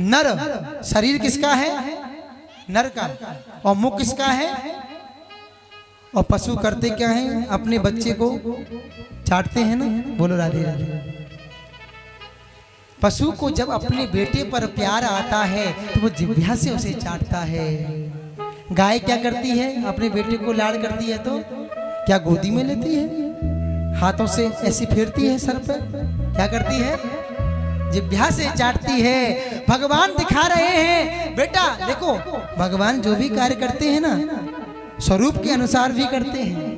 नर शरीर किसका है? नर का। और मुख किसका है? और पशु करते क्या है? अपने बच्चे को चाटते हैं ना। बोलो राधे राधे। पशु को जब अपने बेटे पर प्यार आता है तो वो जिह्वा से उसे चाटता है। गाय क्या करती है? अपने बेटे को लाड़ करती है तो क्या गोदी में लेती है? हाथों से ऐसी फेरती है सर पर? क्या करती है? जिह्वा से चाटती है। भगवान दिखा रहे हैं बेटा देखो, भगवान जो भी कार्य करते हैं ना स्वरूप के अनुसार भी करते हैं।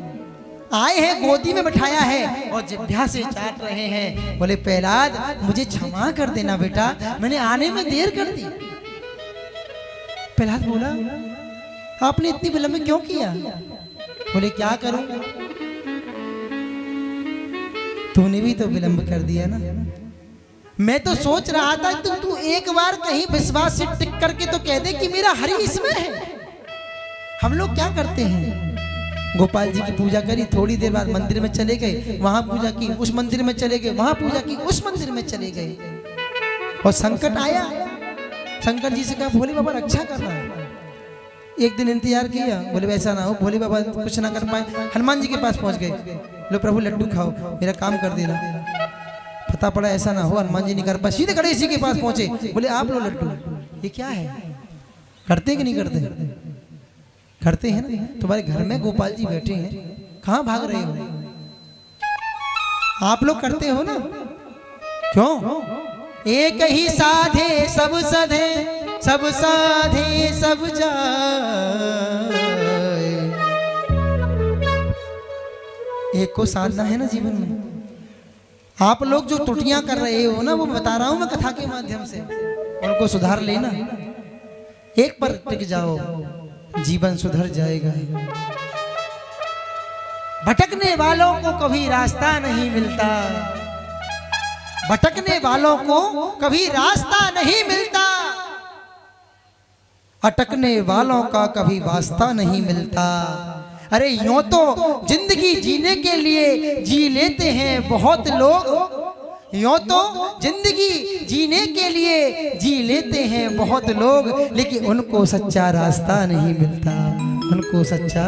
आए हैं, गोदी में बिठाया है और जिह्वा से चाट रहे हैं। बोले प्रहलाद मुझे क्षमा कर देना बेटा, मैंने आने में देर कर दी। प्रहलाद बोला आपने इतनी विलंब क्यों किया? बोले क्या करूं, तूने भी तो विलंब कर दिया ना। मैं तो सोच रहा था कि तू एक बार कहीं विश्वास से टिक करके तो कह दे कि मेरा हरि इसमें है। हम लोग क्या करते हैं, गोपाल जी की पूजा करी, थोड़ी देर बाद मंदिर में चले गए, वहां पूजा की, उस मंदिर में चले गए, वहां पूजा की, उस मंदिर में चले गए। और संकट आया, शंकर जी से कहा भोले बाबा रक्षा करना है। एक दिन इंतजार किया, बोले वैसा ना हो, भोले बाबा कुछ ना कर पाए। हनुमान जी के पास पहुंच गए, लो प्रभु लड्डू खाओ, मेरा काम कर देना। पता पड़ा ऐसा ना हो, हनुमान जी नहीं कर पाए, सीधे गणेश जी के पास पहुंचे, बोले आप लो लड्डू। ये क्या है, करते कि नहीं करते? करते हैं ना। तुम्हारे घर में गोपाल जी बैठे हैं, कहाँ भाग रहे हो? आप लोग करते हो ना, क्यों? एक ही साधे सब सधे, सब साधे सब जाए। एक को साधना है ना जीवन में। आप लोग जो त्रुटियां कर रहे हो ना, वो बता रहा हूं मैं कथा के माध्यम से, उनको सुधार लेना। एक पर टिक जाओ, जीवन सुधर जाएगा। भटकने वालों को कभी रास्ता नहीं मिलता, भटकने वालों को कभी रास्ता नहीं मिलता, अटकने वालों का कभी वास्ता नहीं मिलता। अरे यूं तो जिंदगी जीने के लिए जी लेते हैं बहुत लोग, यूं तो जिंदगी जीने के लिए जी लेते हैं बहुत लोग, लेकिन उनको सच्चा रास्ता नहीं मिलता, उनको सच्चा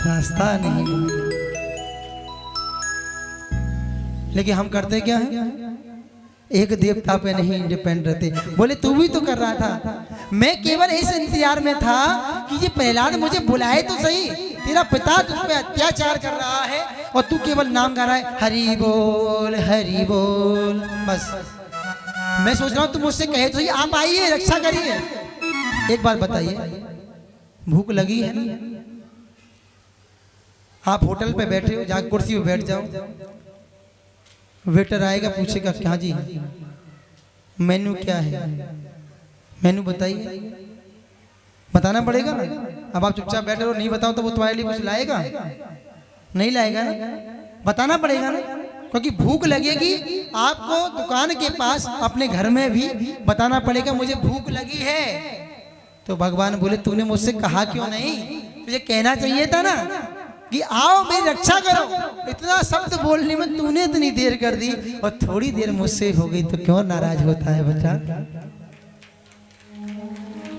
रास्ता नहीं मिलता। लेकिन हम करते क्या हैं, एक देवता पे नहीं डिपेंड रहते। बोले तू भी तो कर रहा था, मैं केवल इस इंतजार में था कि ये प्रहलाद मुझे बुलाए तो सही, तेरा पिता तुझ पे अत्याचार कर रहा है और तू केवल नाम गा रहा है हरि बोल हरि बोल। बस मैं सोच रहा हूँ तुम मुझसे कहे तो आप आइए रक्षा करिए। एक बात बताइए, भूख लगी है, आप होटल पे बैठे हो, जाकर कुर्सी पे बैठ जाओ, वेटर आएगा पूछेगा क्या जी मेन्यू क्या है, मेन्यू बताइए, बताना पड़ेगा। अब आप चुपचाप बैठे हो, नहीं बताओ तो वो तुम्हारे लिए कुछ लाएगा? नहीं लाएगा ना, बताना पड़ेगा ना, क्योंकि भूख लगेगी आपको दुकान के पास, अपने घर में भी बताना पड़ेगा मुझे भूख लगी है। तो भगवान बोले तूने मुझसे कहा क्यों नहीं, तुझे कहना चाहिए था ना कि आओ मेरी रक्षा करो। इतना शब्द बोलने में तूने इतनी देर कर दी और थोड़ी देर मुझसे हो गई तो क्यों नाराज होता है बच्चा?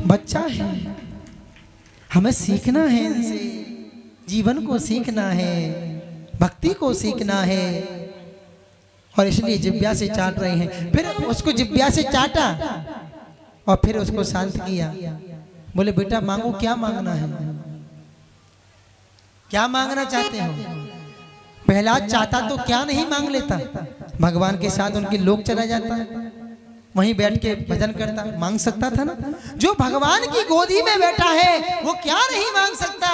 बच्चा है, हमें सीखना है इनसे, जीवन को सीखना है, भक्ति को सीखना है, और इसलिए जिह्वा से चाट रहे हैं। फिर उसको जिह्वा से चाटा और फिर उसको शांत किया। बोले बेटा मांगो, क्या मांगना है, क्या मांगना चाहते हो? प्रहलाद चाहता तो क्या नहीं मांग लेता, भगवान के साथ उनके लोग चला जाता, वहीं बैठ के भजन करता, मांग सकता था ना। जो भगवान की गोदी में बैठा है वो क्या नहीं मांग सकता।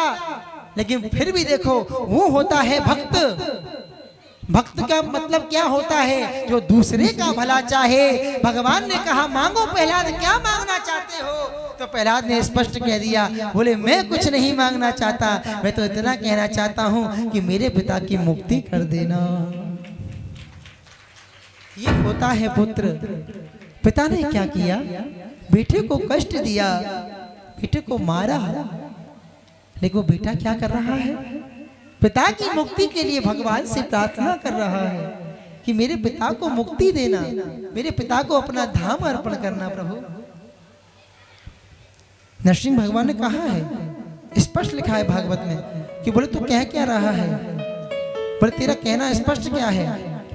लेकिन फिर भी देखो वो होता है भक्त। भक्त का मतलब क्या होता है? जो दूसरे का भला चाहे। भगवान ने कहा मांगो प्रहलाद, क्या मांगना चाहते हो? तो प्रहलाद ने स्पष्ट कह दिया, बोले मैं कुछ नहीं मांगना चाहता, मैं तो इतना कहना चाहता हूं कि मेरे पिता की मुक्ति कर देना। ये होता है पुत्र। पिता ने क्या किया? बेटे को कष्ट दिया, बेटे को मारा, लेकिन वो बेटा क्या कर रहा है? पिता की मुक्ति के लिए भगवान से प्रार्थना कर रहा है कि मेरे पिता को मुक्ति देना, मेरे पिता को अपना धाम अर्पण करना प्रभु। नरसिंह भगवान ने कहा है, स्पष्ट लिखा है भागवत में कि बोले तू कह क्या रहा है? बोले तेरा कहना स्पष्ट क्या है?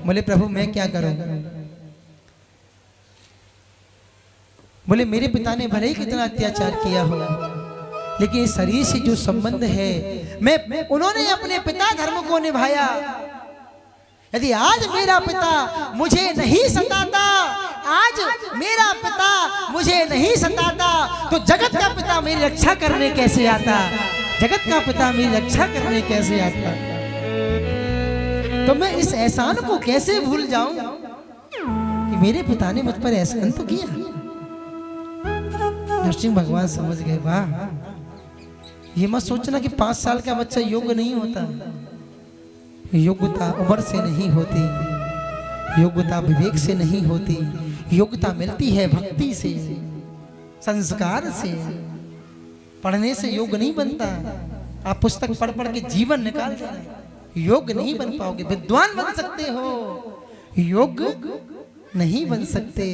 बोले प्रभु मैं क्या करूं? बोले मेरे पिता ने भले ही कितना अत्याचार किया हो, लेकिन इस शरीर से जो संबंध है मैं उन्होंने अपने पिता धर्म को निभाया। यदि आज मेरा पिता मुझे नहीं सताता, आज मेरा पिता मुझे नहीं सताता, तो जगत का पिता मेरी रक्षा करने कैसे आता? जगत का पिता मेरी रक्षा करने कैसे आता? तो मैं इस एहसान को कैसे भूल जाऊं कि मेरे पिता ने मुझ पर एहसान तो किया। नरसिंह भगवान समझ गए, वाह, ये मत सोचना कि 5 साल का बच्चा योग्य नहीं होता। योग्यता उम्र से नहीं होती, योग्यता विवेक से नहीं होती, योग्यता मिलती है भक्ति से, संस्कार से। पढ़ने से योग नहीं बनता। आप पुस्तक पढ़ पढ़ के जीवन निकाल देना, योग नहीं बन पाओगे। विद्वान बन सकते हो, योग नहीं बन सकते।